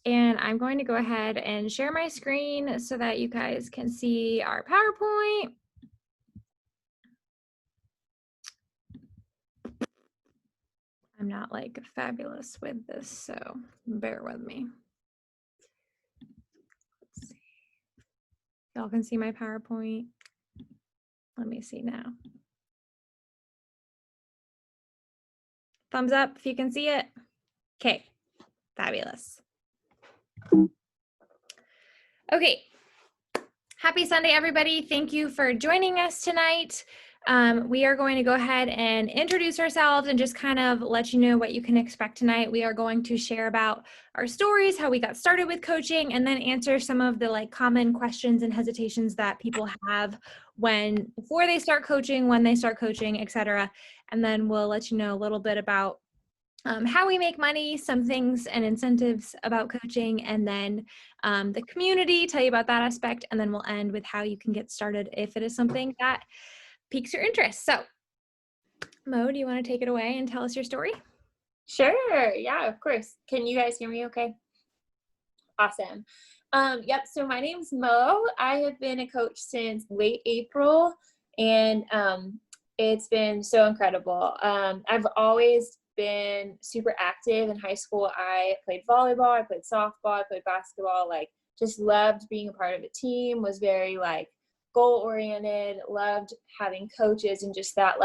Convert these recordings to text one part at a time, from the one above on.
And I'm going to go ahead and share my screen so that you guys can see our PowerPoint. I'm not like fabulous with this, so bear with me. Let's see. Y'all can see my PowerPoint. Let me see now. Thumbs up if you can see it. Okay, fabulous. Okay, happy Sunday, everybody. Thank you for joining us tonight. We are going to go ahead and introduce ourselves and just kind of let you know what you can expect tonight. We are going to share about our stories, how we got started with coaching, and then answer some of the common questions and hesitations that people have before they start coaching, when they start coaching, etc. And then we'll let you know a little bit about how we make money, some things and incentives about coaching, and then the community, tell you about that aspect, and then we'll end with how you can get started if it is something that piques your interest. So, Mo, do you want to take it away and tell us your story? Sure. Yeah, of course. Can you guys hear me okay? Awesome. Yep. So my name's Mo. I have been a coach since late April, and it's been so incredible. I've always been super active in high school. I played volleyball, I played softball, I played basketball, just loved being a part of a team, was very goal oriented, loved having coaches and just that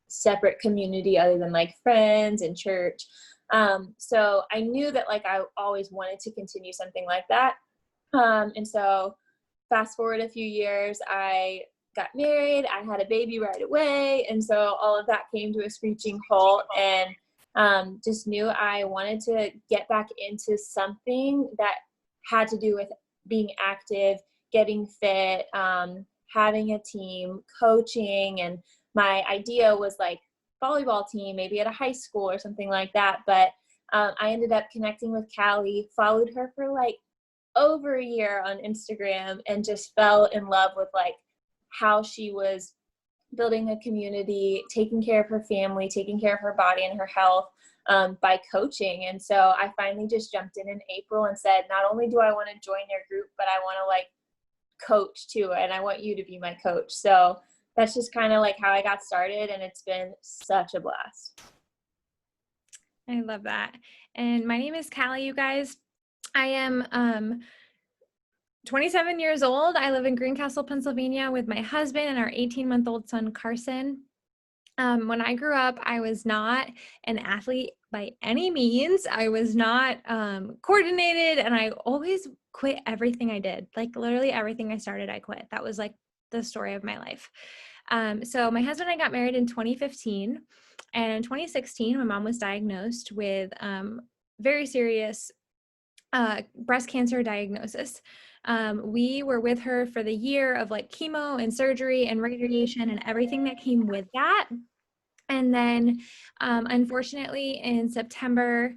separate community other than friends and church. So I knew that I always wanted to continue something like that. And so fast forward a few years, I got married, I had a baby right away. And so all of that came to a screeching halt, and just knew I wanted to get back into something that had to do with being active, getting fit, having a team, coaching. And my idea was volleyball team, maybe at a high school or something like that. But I ended up connecting with Callie, followed her for over a year on Instagram, and just fell in love with how she was building a community, taking care of her family, taking care of her body and her health by coaching. And so I finally just jumped in April and said, not only do I want to join your group, but I want to coach too, and I want you to be my coach. So that's just kind of how I got started, and it's been such a blast. I love that. And my name is Callie, you guys. I am 27 years old. I live in Greencastle, Pennsylvania with my husband and our 18-month-old son, Carson. When I grew up, I was not an athlete by any means. I was not coordinated, and I always quit everything I did. Literally everything I started, I quit. That was the story of my life. So my husband and I got married in 2015, and in 2016, my mom was diagnosed with very serious breast cancer diagnosis. We were with her for the year of chemo and surgery and radiation and everything that came with that. And then unfortunately in September,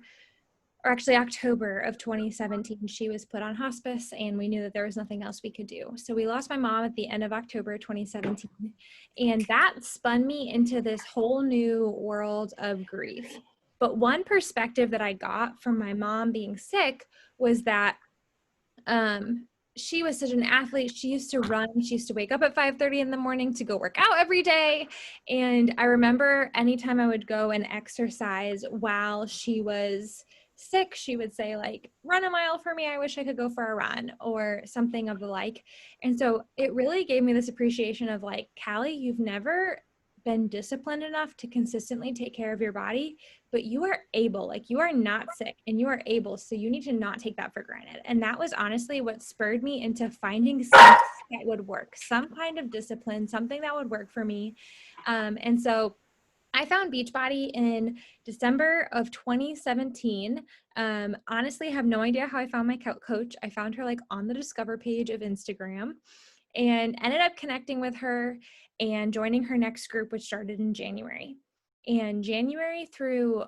or actually October of 2017, she was put on hospice, and we knew that there was nothing else we could do. So we lost my mom at the end of October 2017, and that spun me into this whole new world of grief. But one perspective that I got from my mom being sick was that she was such an athlete. She used to run. She used to wake up at 5:30 in the morning to go work out every day. And I remember anytime I would go and exercise while she was sick, she would say run a mile for me. I wish I could go for a run, or something of the like. And so it really gave me this appreciation of Callie, you've never been disciplined enough to consistently take care of your body, but you are able, you are not sick and you are able. So you need to not take that for granted. And that was honestly what spurred me into finding something that would work, some kind of discipline, something that would work for me. And so I found Beachbody in December of 2017. Honestly, have no idea how I found my coach. I found her on the Discover page of Instagram, and ended up connecting with her and joining her next group, which started in January. And January through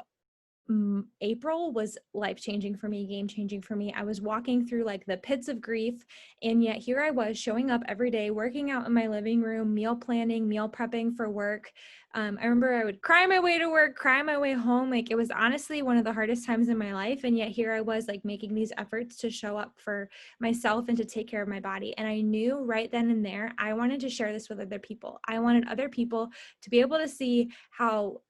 April was life-changing for me, game-changing for me. I was walking through like the pits of grief, and yet here I was showing up every day, working out in my living room, meal planning, meal prepping for work. I remember I would cry my way to work, cry my way home. Like it was honestly one of the hardest times in my life. And yet here I was like making these efforts to show up for myself and to take care of my body. And I knew right then and there, I wanted to share this with other people. I wanted other people to be able to see how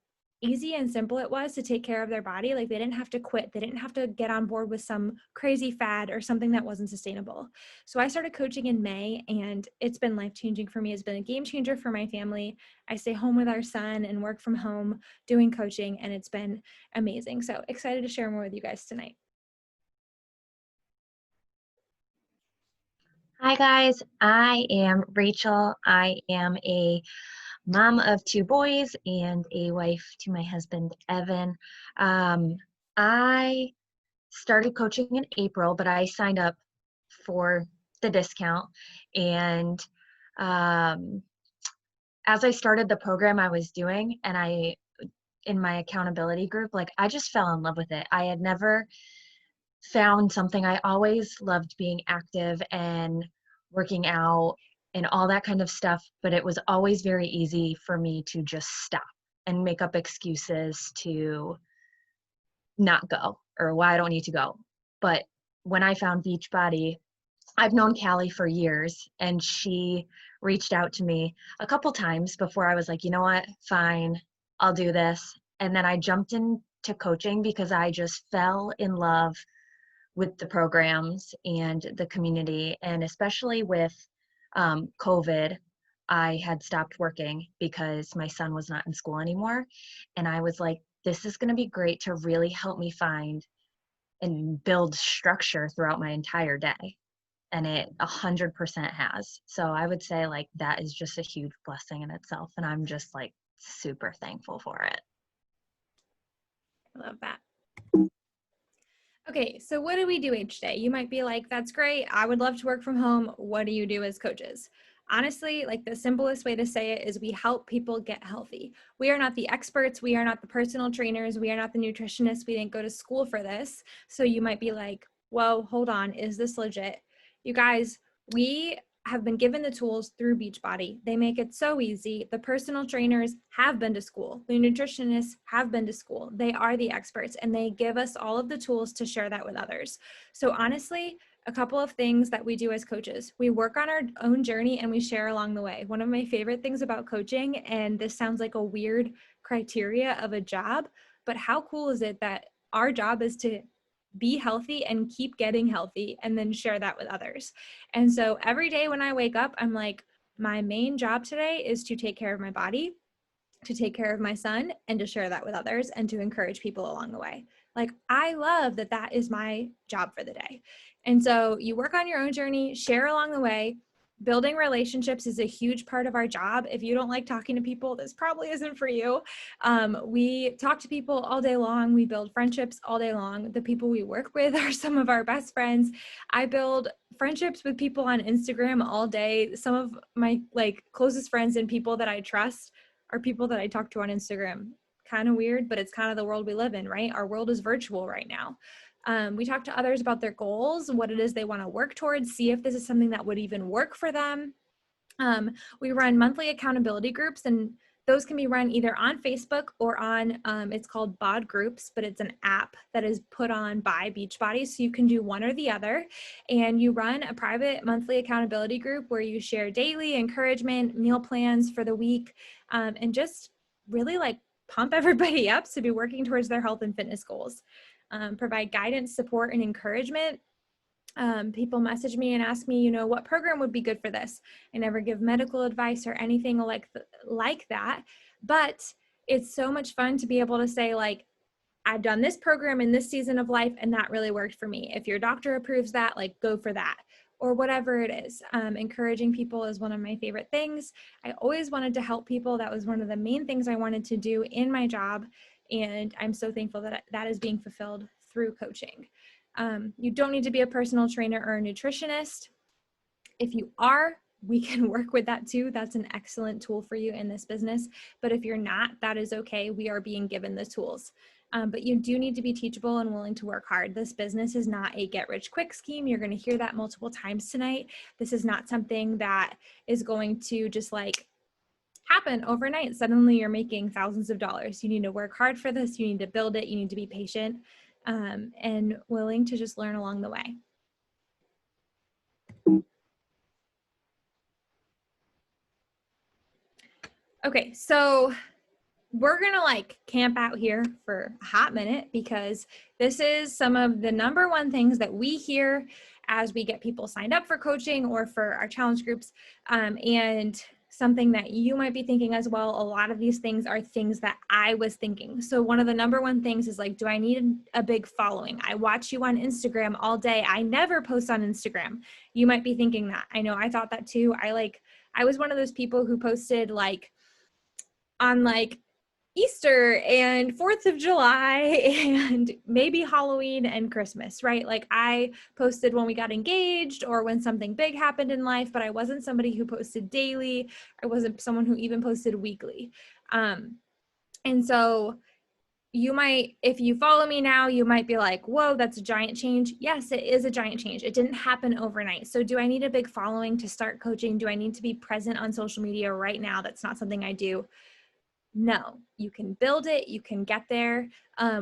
easy and simple it was to take care of their body. Like they didn't have to quit. They didn't have to get on board with some crazy fad or something that wasn't sustainable. So I started coaching in May, and it's been life-changing for me. It's been a game changer for my family. I stay home with our son and work from home doing coaching, and it's been amazing. So excited to share more with you guys tonight. Hi guys, I am Rachel. I am a mom of 2 boys and a wife to my husband, Evan. I started coaching in April, but I signed up for the discount. And um, as I started the program I was doing, and in my accountability group, like I just fell in love with it. I had never found something. I always loved being active and working out and all that kind of stuff, but it was always very easy for me to just stop and make up excuses to not go or why I don't need to go. But when I found Beachbody, I've known Callie for years, and she reached out to me a couple times before I was like, you know what, fine, I'll do this. And then I jumped into coaching because I just fell in love with the programs and the community. And especially with COVID, I had stopped working because my son was not in school anymore. And I was like, this is going to be great to really help me find and build structure throughout my entire day. And it 100% has. So I would say like that is just a huge blessing in itself. And I'm just like super thankful for it. I love that. Okay, so what do we do each day? You might be like, that's great. I would love to work from home. What do you do as coaches? Honestly, like the simplest way to say it is we help people get healthy. We are not the experts. We are not the personal trainers. We are not the nutritionists. We didn't go to school for this. So you might be like, whoa, hold on. Is this legit? You guys, we have been given the tools through Beachbody. They make it so easy. The personal trainers have been to school. The nutritionists have been to school. They are the experts, and they give us all of the tools to share that with others. So honestly, a couple of things that we do as coaches. We work on our own journey and we share along the way. One of my favorite things about coaching, and this sounds like a weird criteria of a job, but how cool is it that our job is to be healthy and keep getting healthy and then share that with others. And so every day when I wake up, I'm like, my main job today is to take care of my body, to take care of my son, and to share that with others and to encourage people along the way. Like, I love that that is my job for the day. And so you work on your own journey, share along the way. Building relationships is a huge part of our job. If you don't like talking to people, this probably isn't for you. We talk to people all day long. We build friendships all day long. The people we work with are some of our best friends. I build friendships with people on Instagram all day. Some of my like closest friends and people that I trust are people that I talk to on Instagram. Kind of weird, but it's kind of the world we live in, right? Our world is virtual right now. We talk to others about their goals, what it is they want to work towards, see if this is something that would even work for them. We run monthly accountability groups, and those can be run either on Facebook or on, it's called BOD Groups, but it's an app that is put on by Beachbody. So you can do one or the other. And you run a private monthly accountability group where you share daily encouragement, meal plans for the week, and just really like pump everybody up to be working towards their health and fitness goals. Provide guidance, support, and encouragement. People message me and ask me, you know, what program would be good for this? I never give medical advice or anything like that, but it's so much fun to be able to say like, I've done this program in this season of life and that really worked for me. If your doctor approves that, like go for that, or whatever it is. Encouraging people is one of my favorite things. I always wanted to help people. That was one of the main things I wanted to do in my job. And I'm so thankful that that is being fulfilled through coaching. You don't need to be a personal trainer or a nutritionist. If you are, we can work with that too. That's an excellent tool for you in this business. But if you're not, that is okay. We are being given the tools. But you do need to be teachable and willing to work hard. This business is not a get rich quick scheme. You're going to hear that multiple times tonight. This is not something that is going to just like happen overnight. Suddenly you're making thousands of dollars. You need to work hard for this. You need to build it. You need to be patient and willing to just learn along the way. Okay, so we're gonna like camp out here for a hot minute because this is some of the number one things that we hear as we get people signed up for coaching or for our challenge groups. And something that you might be thinking as well, a lot of these things are things that I was thinking. So one of the number one things is like, do I need a big following? I watch you on Instagram all day. I never post on Instagram. You might be thinking that. I know I thought that too. I was one of those people who posted like on like Easter and 4th of July and maybe Halloween and Christmas, right? Like I posted when we got engaged or when something big happened in life, but I wasn't somebody who posted daily. I wasn't someone who even posted weekly. And so you might, if you follow me now, you might be like, whoa, that's a giant change. Yes, it is a giant change. It didn't happen overnight. So do I need a big following to start coaching? Do I need to be present on social media right now? That's not something I do. No, you can build it. You can get there.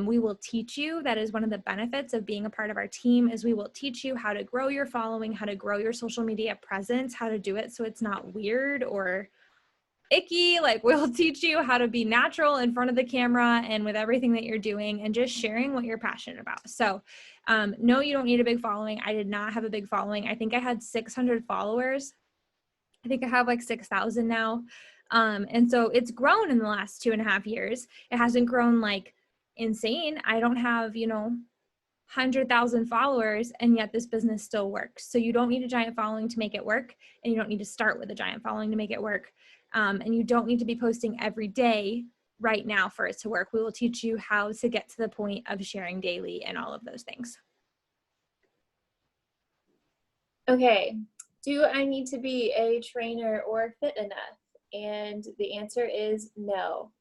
We will teach you. That is one of the benefits of being a part of our team is we will teach you how to grow your following, how to grow your social media presence, how to do it so it's not weird or icky. Like we'll teach you how to be natural in front of the camera and with everything that you're doing and just sharing what you're passionate about. So no, you don't need a big following. I did not have a big following. I think I had 600 followers. I think I have like 6,000 now. And so it's grown in the last 2.5 years. It hasn't grown like insane. I don't have, 100,000 followers, and yet this business still works. So you don't need a giant following to make it work, and you don't need to start with a giant following to make it work. And you don't need to be posting every day right now for it to work. We will teach you how to get to the point of sharing daily and all of those things. Okay, do I need to be a trainer or fit enough? And the answer is no.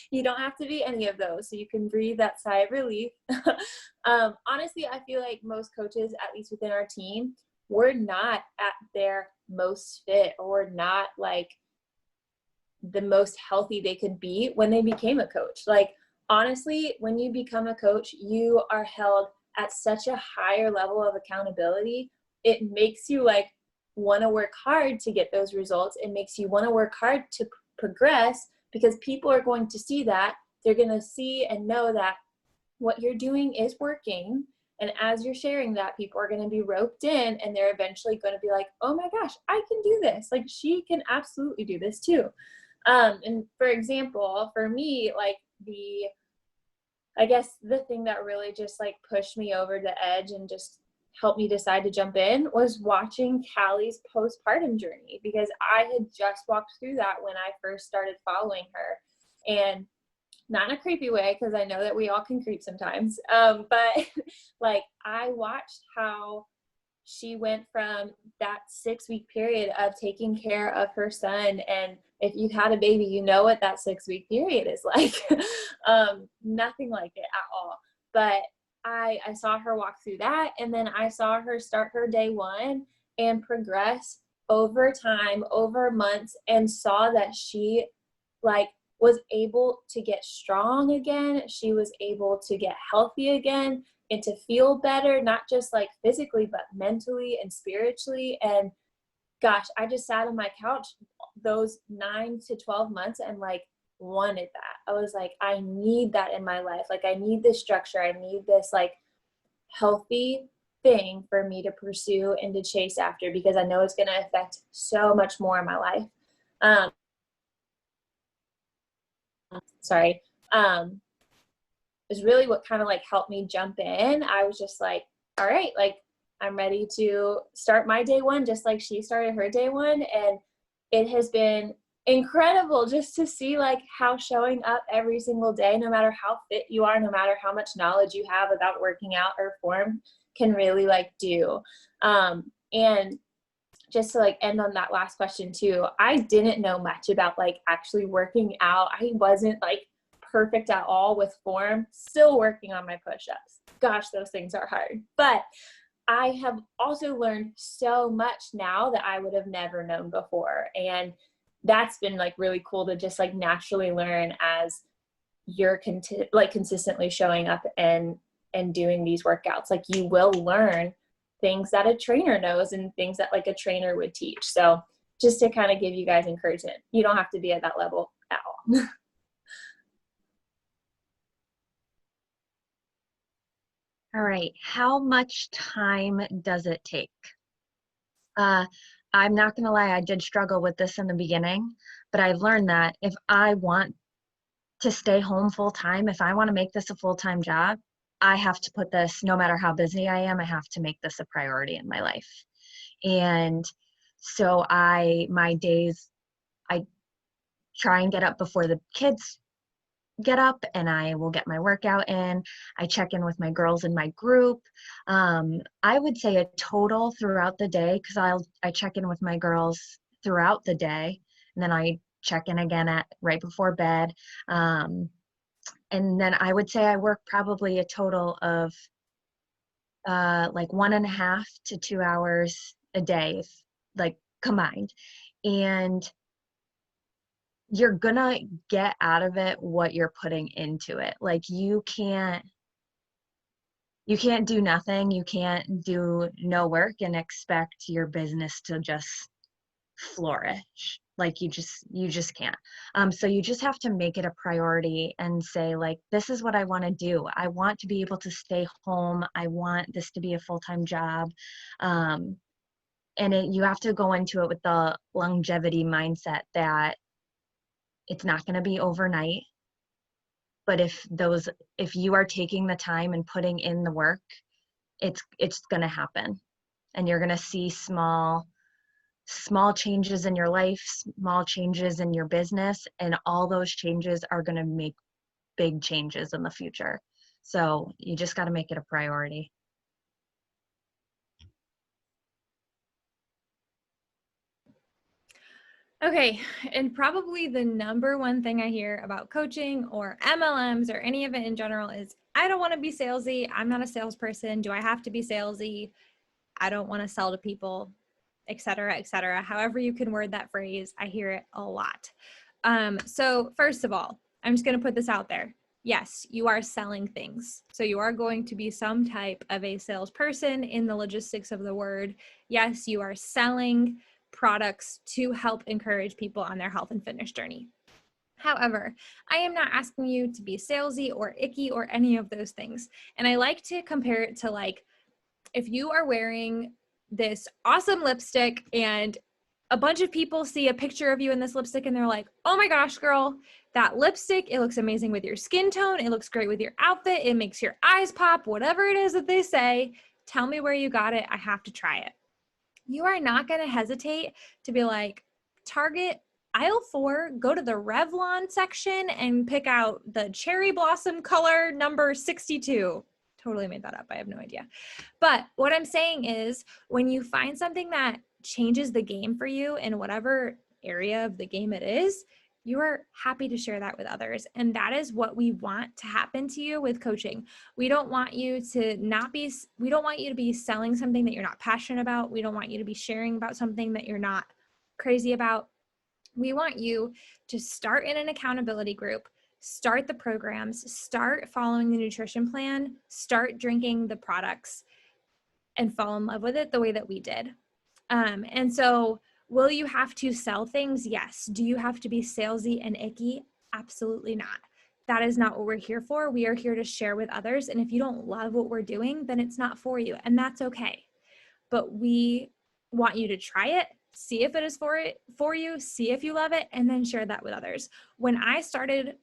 You don't have to be any of those. So you can breathe that sigh of relief. Honestly, I feel like most coaches, at least within our team, we're not at their most fit or we're not like the most healthy they could be when they became a coach. Like, honestly, when you become a coach, you are held at such a higher level of accountability. It makes you like want to work hard to get those results. It makes you want to work hard to progress because people are going to see that. They're going to see and know that what you're doing is working. And as you're sharing that, people are going to be roped in and they're eventually going to be like, oh my gosh, I can do this. Like she can absolutely do this too. And for example, for me, like I guess the thing that really just like pushed me over the edge and just helped me decide to jump in was watching Callie's postpartum journey, because I had just walked through that when I first started following her, and not in a creepy way, because I know that we all can creep sometimes. But like I watched how she went from that 6-week period of taking care of her son. And if you've had a baby, you know what that 6-week period is like. Nothing like it at all. But I saw her walk through that. And then I saw her start her day one and progress over time, over months, and saw that she like was able to get strong again. She was able to get healthy again and to feel better, not just like physically, but mentally and spiritually. And gosh, I just sat on my couch those 9 to 12 months and like wanted that. I was like, I need that in my life. Like I need this structure. I need this like healthy thing for me to pursue and to chase after, because I know it's going to affect so much more in my life. Is really what kind of like helped me jump in. I was just like, all right, like I'm ready to start my day one, just like she started her day one. And it has been incredible just to see like how showing up every single day, no matter how fit you are, no matter how much knowledge you have about working out or form, can really like do. And just to like end on that last question too, I didn't know much about like actually working out. I wasn't like perfect at all with form, still working on my push-ups. Gosh, those things are hard. But I have also learned so much now that I would have never known before. And that's been like really cool to just like naturally learn as you're consistently showing up and doing these workouts. Like you will learn things that a trainer knows and things that like a trainer would teach. So just to kind of give you guys encouragement, you don't have to be at that level at all. All right. How much time does it take? I'm not going to lie, I did struggle with this in the beginning, but I've learned that if I want to stay home full time, if I want to make this a full-time job, I have to put this, no matter how busy I am, I have to make this a priority in my life. And so my days, I try and get up before the kids get up, and I will get my workout in. I check in with my girls in my group. I would say a total throughout the day, because I check in with my girls throughout the day, and then I check in again at right before bed. And then I would say I work probably a total of like 1.5 to 2 hours a day, like combined. And you're gonna get out of it what you're putting into it. Like you can't do nothing, you can't do no work and expect your business to just flourish. Like you just can't. So you just have to make it a priority and say, like, this is what I want to do. I want to be able to stay home. I want this to be a full-time job. And you have to go into it with the longevity mindset that it's not going to be overnight. But if you are taking the time and putting in the work, it's going to happen. And you're going to see small changes in your life, small changes in your business, and all those changes are going to make big changes in the future. So you just got to make it a priority. Okay, and probably the number one thing I hear about coaching or MLMs or any of it in general is, I don't want to be salesy. I'm not a salesperson. Do I have to be salesy? I don't want to sell to people, et cetera, et cetera. However you can word that phrase, I hear it a lot. So first of all, I'm just going to put this out there. Yes, you are selling things. So you are going to be some type of a salesperson in the logistics of the word. Yes, you are selling products to help encourage people on their health and fitness journey. However, I am not asking you to be salesy or icky or any of those things. And I like to compare it to, like, if you are wearing this awesome lipstick and a bunch of people see a picture of you in this lipstick and they're like, oh my gosh, girl, that lipstick, it looks amazing with your skin tone. It looks great with your outfit. It makes your eyes pop, whatever it is that they say. Tell me where you got it. I have to try it. You are not going to hesitate to be like, Target aisle 4, go to the Revlon section and pick out the cherry blossom color number 62. Totally made that up. I have no idea. But what I'm saying is, when you find something that changes the game for you in whatever area of the game it is, you are happy to share that with others. And that is what we want to happen to you with coaching. We don't want you to be selling something that you're not passionate about. We don't want you to be sharing about something that you're not crazy about. We want you to start in an accountability group, start the programs, start following the nutrition plan, start drinking the products, and fall in love with it the way that we did. And so, will you have to sell things? Yes. Do you have to be salesy and icky? Absolutely not. That is not what we're here for. We are here to share with others. And if you don't love what we're doing, then it's not for you. And that's okay. But we want you to try it, see if it is for you, see if you love it, and then share that with others. When I started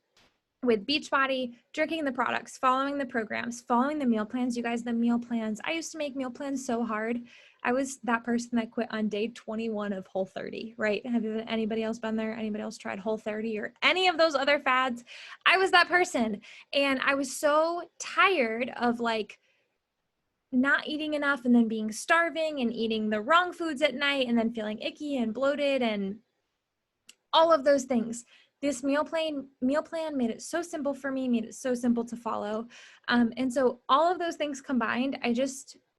with Beachbody, drinking the products, following the programs, following the meal plans, you guys, the meal plans, I used to make meal plans so hard. I was that person that quit on day 21 of Whole30, right? Have anybody else been there? Anybody else tried Whole30 or any of those other fads? I was that person. And I was so tired of, like, not eating enough and then being starving and eating the wrong foods at night and then feeling icky and bloated and all of those things. this meal plan made it so simple for me, made it so simple to follow. And so all of those things combined, I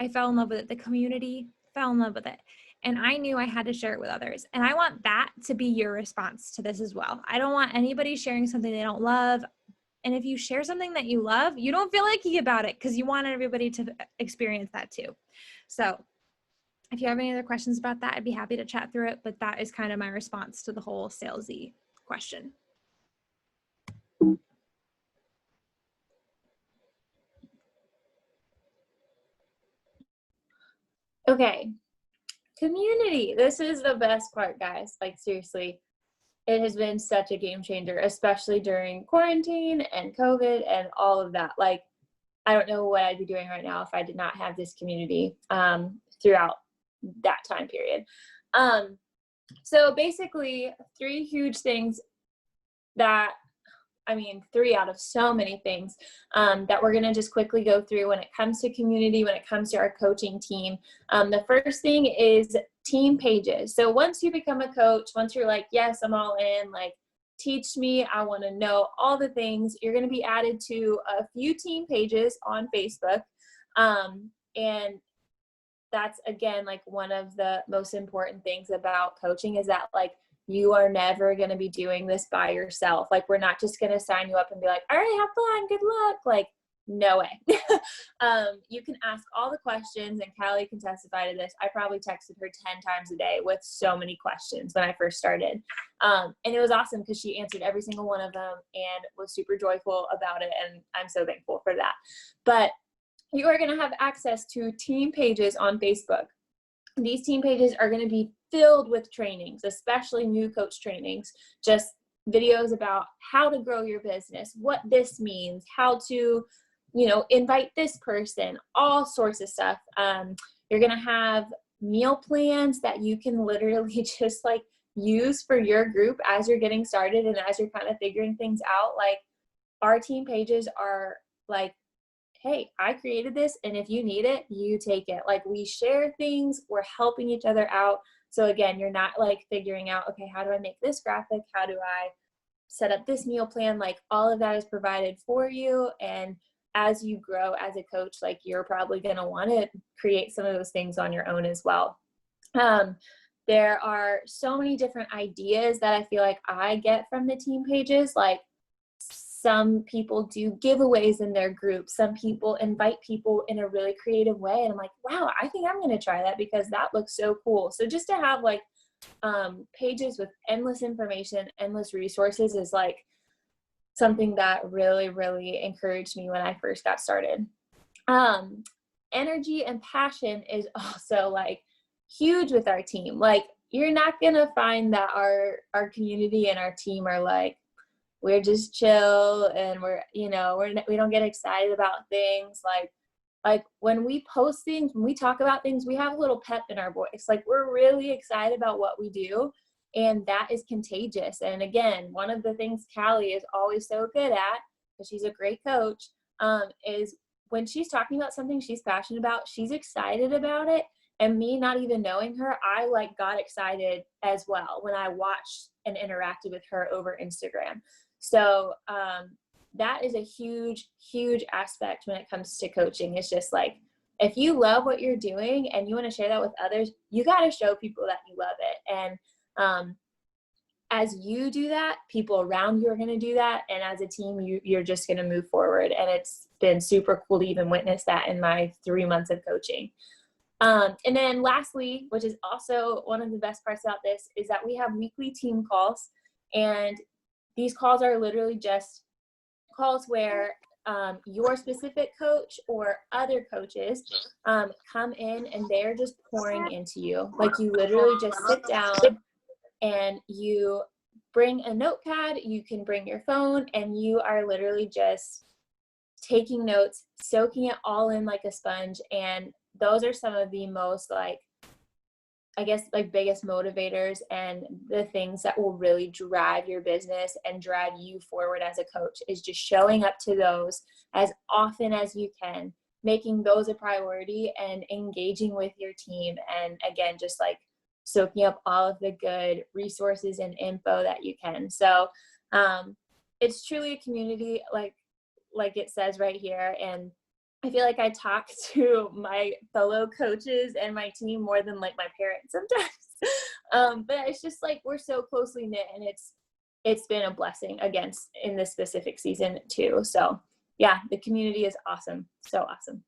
fell in love with it. The community fell in love with it. And I knew I had to share it with others. And I want that to be your response to this as well. I don't want anybody sharing something they don't love. And if you share something that you love, you don't feel icky about it because you want everybody to experience that too. So if you have any other questions about that, I'd be happy to chat through it. But that is kind of my response to the whole salesy question. Okay. Community. This is the best part, guys. Like, seriously, it has been such a game changer, especially during quarantine and COVID and all of that. Like, I don't know what I'd be doing right now if I did not have this community throughout that time period. So basically, three huge things that, three out of so many things that we're going to just quickly go through when it comes to community, when it comes to our coaching team. The first thing is team pages. So once you become a coach, once you're like, yes, I'm all in, like, teach me, I want to know all the things, you're going to be added to a few team pages on Facebook. And that's, again, like, one of the most important things about coaching is that, like, you are never going to be doing this by yourself. Like, we're not just going to sign you up and be like, all right, have fun, good luck. Like, no way. You can ask all the questions, and Callie can testify to this. I probably texted her 10 times a day with so many questions when I first started. And it was awesome because she answered every single one of them and was super joyful about it. And I'm so thankful for that. But you are going to have access to team pages on Facebook. These team pages are going to be filled with trainings, especially new coach trainings, just videos about how to grow your business, what this means, how to, invite this person, all sorts of stuff. You're going to have meal plans that you can literally just like use for your group as you're getting started and as you're kind of figuring things out. Like, our team pages are like, hey, I created this, and if you need it, you take it. Like, we share things, we're helping each other out. So again, you're not like figuring out, okay, how do I make this graphic? How do I set up this meal plan? Like, all of that is provided for you. And as you grow as a coach, like, you're probably going to want to create some of those things on your own as well. There are so many different ideas that I feel like I get from the team pages. Like, some people do giveaways in their group. Some people invite people in a really creative way. And I'm like, wow, I think I'm going to try that because that looks so cool. So just to have like pages with endless information, endless resources is like something that really, really encouraged me when I first got started. Energy and passion is also like huge with our team. Like, you're not going to find that our community and our team are like, we're just chill and we don't get excited about things. Like when we post things, when we talk about things, we have a little pep in our voice. Like, we're really excited about what we do, and that is contagious. And again, one of the things Callie is always so good at, because she's a great coach, is when she's talking about something she's passionate about, she's excited about it. And me not even knowing her, I like got excited as well when I watched and interacted with her over Instagram. So that is a huge, huge aspect when it comes to coaching. It's just like, if you love what you're doing and you want to share that with others, you got to show people that you love it. And as you do that, people around you are going to do that. And as a team, you're just going to move forward. And it's been super cool to even witness that in my 3 months of coaching. And then lastly, which is also one of the best parts about this, is that we have weekly team calls. And these calls are literally just calls where your specific coach or other coaches come in and they're just pouring into you. Like, you literally just sit down and you bring a notepad, you can bring your phone, and you are literally just taking notes, soaking it all in like a sponge. And those are some of the most biggest motivators and the things that will really drive your business and drive you forward as a coach, is just showing up to those as often as you can, making those a priority and engaging with your team. And again, just like soaking up all of the good resources and info that you can. So It's truly a community, like it says right here. And I feel like I talk to my fellow coaches and my team more than like my parents sometimes. But it's just like we're so closely knit, and it's been a blessing against in this specific season too. So yeah, the community is awesome. So awesome.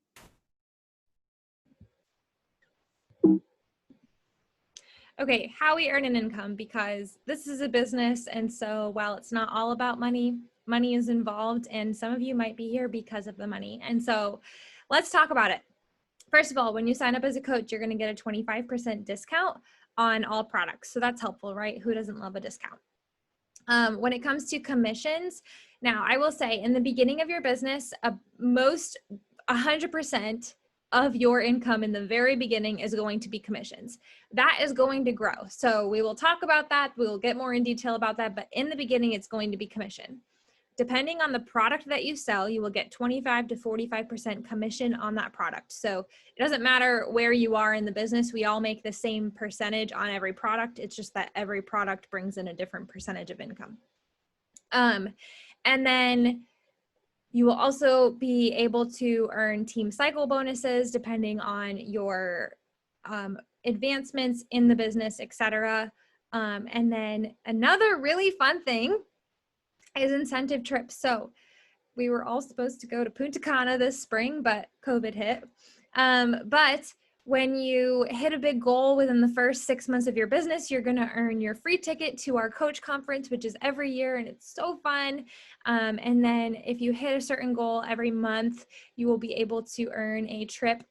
Okay, how we earn an income, because this is a business, and so while it's not all about money, money is involved, and some of you might be here because of the money. And so let's talk about it. First of all, when you sign up as a coach, you're going to get a 25% discount on all products. So that's helpful, right? Who doesn't love a discount? When it comes to commissions, now I will say in the beginning of your business, 100% of your income in the very beginning is going to be commissions. That is going to grow. So we will talk about that. We will get more in detail about that. But in the beginning, it's going to be commission. Depending on the product that you sell, you will get 25 to 45% commission on that product. So it doesn't matter where you are in the business. We all make the same percentage on every product. It's just that every product brings in a different percentage of income. And then you will also be able to earn team cycle bonuses depending on your advancements in the business, etc. And then another really fun thing is incentive trips. So we were all supposed to go to Punta Cana this spring, but COVID hit. But when you hit a big goal within the first 6 months of your business, you're going to earn your free ticket to our coach conference, which is every year, and it's so fun. And then if you hit a certain goal every month, you will be able to earn a trip.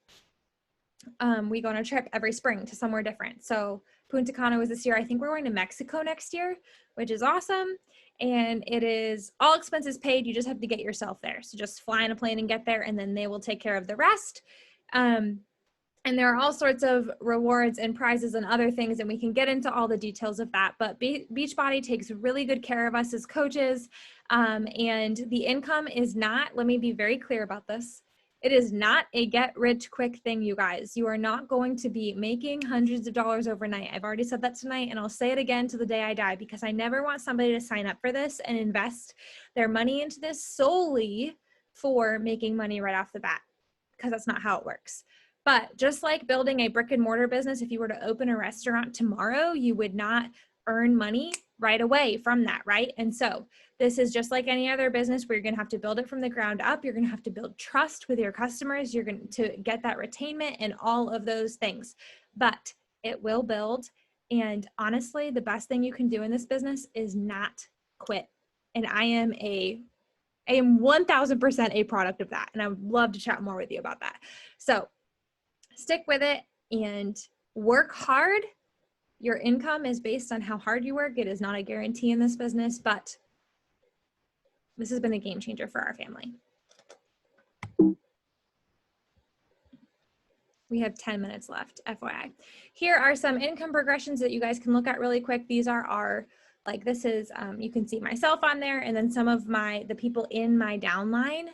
We go on a trip every spring to somewhere different. So Punta Cana was this year. I think we're going to Mexico next year, which is awesome. And it is all expenses paid. You just have to get yourself there. So just fly in a plane and get there, and then they will take care of the rest. And there are all sorts of rewards and prizes and other things, and we can get into all the details of that. But Beachbody takes really good care of us as coaches. And the income is not, let me be very clear about this. It is not a get rich quick thing, you guys. You are not going to be making hundreds of dollars overnight. I've already said that tonight, and I'll say it again to the day I die, because I never want somebody to sign up for this and invest their money into this solely for making money right off the bat, because that's not how it works. But just like building a brick and mortar business, if you were to open a restaurant tomorrow, you would not earn money right away from that, right? And so this is just like any other business where you're going to have to build it from the ground up. You're going to have to build trust with your customers. You're going to get that retainment and all of those things, but it will build. And honestly, the best thing you can do in this business is not quit. And I am 1000% a product of that. And I would love to chat more with you about that. So stick with it and work hard. Your income is based on how hard you work. It is not a guarantee in this business, but this has been a game changer for our family. We have 10 minutes left, FYI. Here are some income progressions that you guys can look at really quick. These are our, like this is, you can see myself on there, and then some of the people in my downline.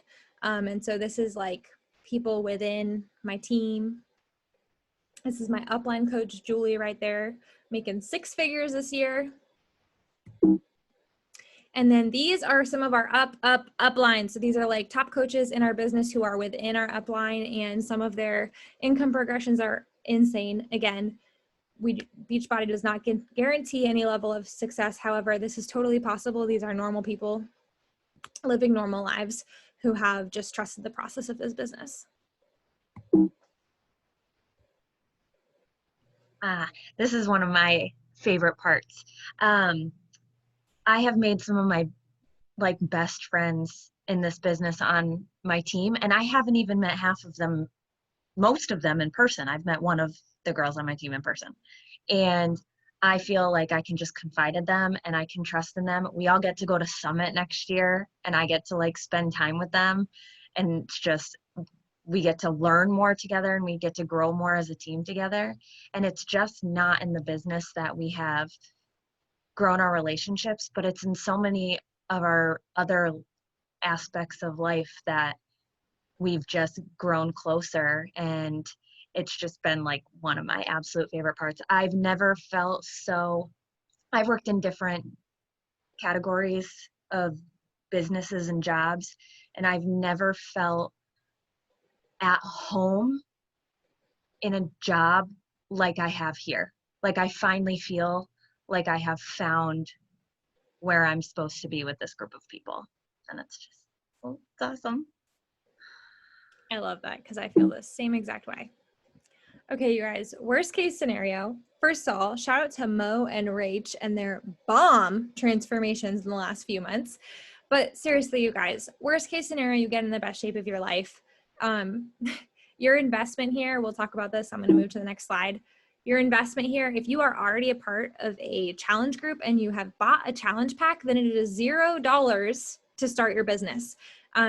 And so this is like people within my team. This is my upline coach, Julie, right there, making 6 figures this year. And then these are some of our uplines. So these are like top coaches in our business who are within our upline, and some of their income progressions are insane. Again, Beachbody does not guarantee any level of success. However, this is totally possible. These are normal people living normal lives who have just trusted the process of this business. This is one of my favorite parts. I have made some of my best friends in this business on my team, and I haven't even met most of them in person. I've met one of the girls on my team in person, and I feel like I can just confide in them and I can trust in them. We all get to go to Summit next year, and I get to spend time with them, and we get to learn more together, and we get to grow more as a team together. And it's just not in the business that we have grown our relationships, but it's in so many of our other aspects of life that we've just grown closer. And it's just been one of my absolute favorite parts. I've never felt I've worked in different categories of businesses and jobs, and I've never felt at home in a job like I have here. Like I finally feel like I have found where I'm supposed to be with this group of people. And it's just, oh, it's awesome. I love that because I feel the same exact way. Okay, you guys, worst case scenario. First of all, shout out to Mo and Rach and their bomb transformations in the last few months. But seriously, you guys, worst case scenario, you get in the best shape of your life. Your investment here, we'll talk about this. I'm going to move to the next slide. Your investment here, if you are already a part of a challenge group and you have bought a challenge pack, then it is $0 to start your business.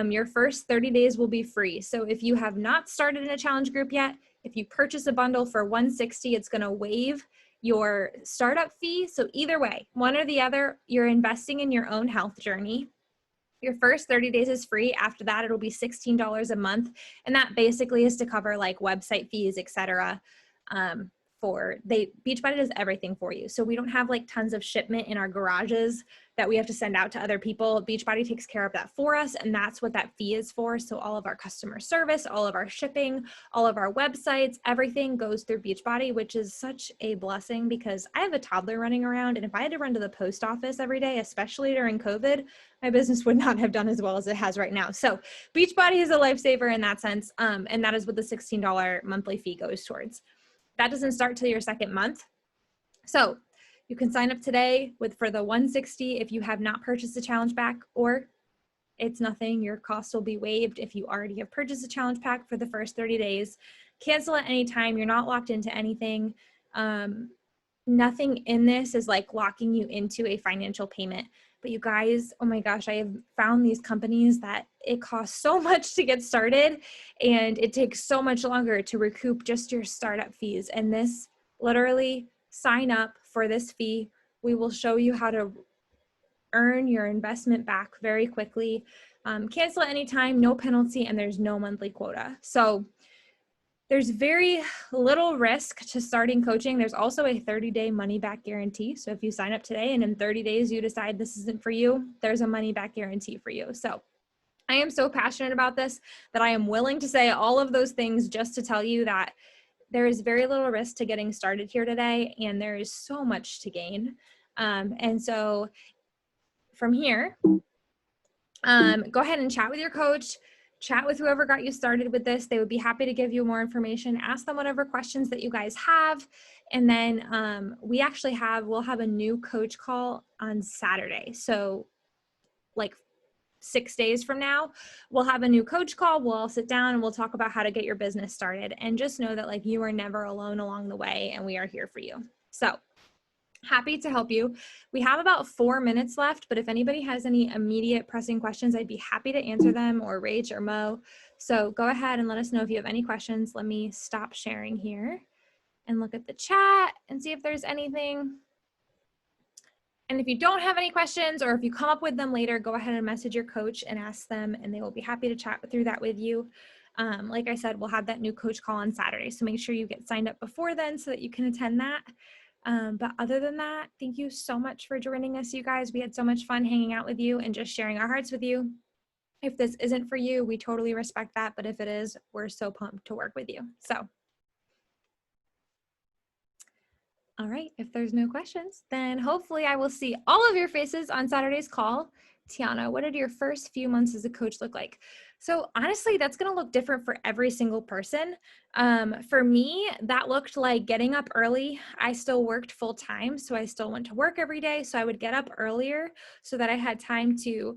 Your first 30 days will be free. So if you have not started in a challenge group yet, if you purchase a bundle for $160, it's going to waive your startup fee. So either way, one or the other, you're investing in your own health journey. Your first 30 days is free. After that, it'll be $16 a month. And that basically is to cover like website fees, etc. Beachbody does everything for you. So we don't have like tons of shipment in our garages that we have to send out to other people. Beachbody takes care of that for us. And that's what that fee is for. So all of our customer service, all of our shipping, all of our websites, everything goes through Beachbody, which is such a blessing because I have a toddler running around. And if I had to run to the post office every day, especially during COVID, my business would not have done as well as it has right now. So Beachbody is a lifesaver in that sense. And that is what the $16 monthly fee goes towards. That doesn't start till your second month. So you can sign up today for the $160 if you have not purchased a challenge pack, or it's nothing. Your cost will be waived if you already have purchased a challenge pack for the first 30 days. Cancel at any time. You're not locked into anything. Nothing in this is like locking you into a financial payment. But you guys, oh my gosh, I have found these companies that it costs so much to get started and it takes so much longer to recoup just your startup fees. And this literally, sign up for this fee. We will show you how to earn your investment back very quickly. Cancel at any time, no penalty, and there's no monthly quota. So there's very little risk to starting coaching. There's also a 30-day money-back guarantee. So if you sign up today and in 30 days you decide this isn't for you, there's a money-back guarantee for you. So I am so passionate about this that I am willing to say all of those things just to tell you that there is very little risk to getting started here today, and there is so much to gain. And so from here, go ahead and chat with your coach. Chat with whoever got you started with this. They would be happy to give you more information. Ask them whatever questions that you guys have. And then we'll have a new coach call on Saturday. So like 6 days from now, we'll have a new coach call. We'll all sit down and we'll talk about how to get your business started. And just know that like you are never alone along the way and we are here for you. So happy to help you. We have about 4 minutes left, but if anybody has any immediate pressing questions, I'd be happy to answer them, or Rach or Mo. So go ahead and let us know if you have any questions. Let me stop sharing here and look at the chat and see if there's anything. And if you don't have any questions, or if you come up with them later, go ahead and message your coach and ask them, and they will be happy to chat through that with you. Like I said, we'll have that new coach call on Saturday. So make sure you get signed up before then so that you can attend that. But other than that, thank you so much for joining us, you guys. We had so much fun hanging out with you and just sharing our hearts with you. If this isn't for you, we totally respect that. But if it is, we're so pumped to work with you. So, all right, if there's no questions, then hopefully I will see all of your faces on Saturday's call. Tiana, what did your first few months as a coach look like? So honestly, that's going to look different for every single person. For me, that looked like getting up early. I still worked full time, so I still went to work every day. So I would get up earlier so that I had time to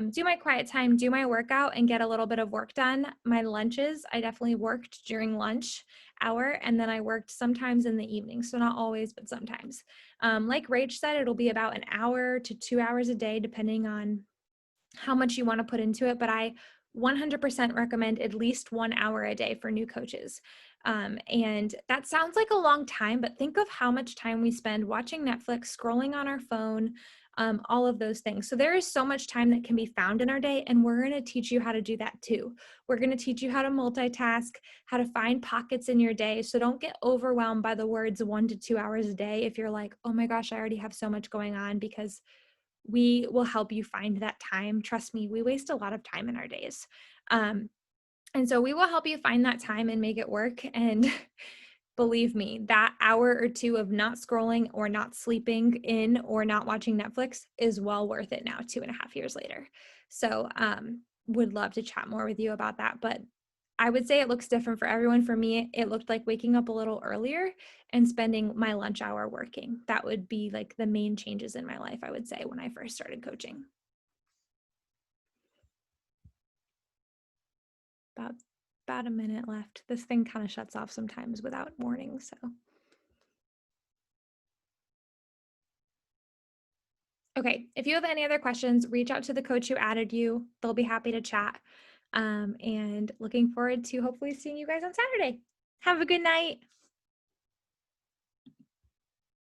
do my quiet time, do my workout, and get a little bit of work done. My lunches, I definitely worked during lunch hour, and then I worked sometimes in the evening. So not always, but sometimes. Like Rach said, it'll be about an hour to 2 hours a day, depending on how much you want to put into it. But I 100% recommend at least 1 hour a day for new coaches. And that sounds like a long time, but think of how much time we spend watching Netflix, scrolling on our phone, all of those things. So there is so much time that can be found in our day, and we're going to teach you how to do that too. We're going to teach you how to multitask, how to find pockets in your day. So don't get overwhelmed by the words 1 to 2 hours a day if you're like, oh my gosh, I already have so much going on, because we will help you find that time. Trust me, we waste a lot of time in our days. And so we will help you find that time and make it work. And believe me, that hour or two of not scrolling or not sleeping in or not watching Netflix is well worth it now, 2.5 years later. So would love to chat more with you about that. But I would say it looks different for everyone. For me, it looked like waking up a little earlier and spending my lunch hour working. That would be like the main changes in my life, I would say, when I first started coaching. About a minute left. This thing kind of shuts off sometimes without warning, so. Okay, if you have any other questions, reach out to the coach who added you. They'll be happy to chat. And looking forward to hopefully seeing you guys on Saturday. Have a good night.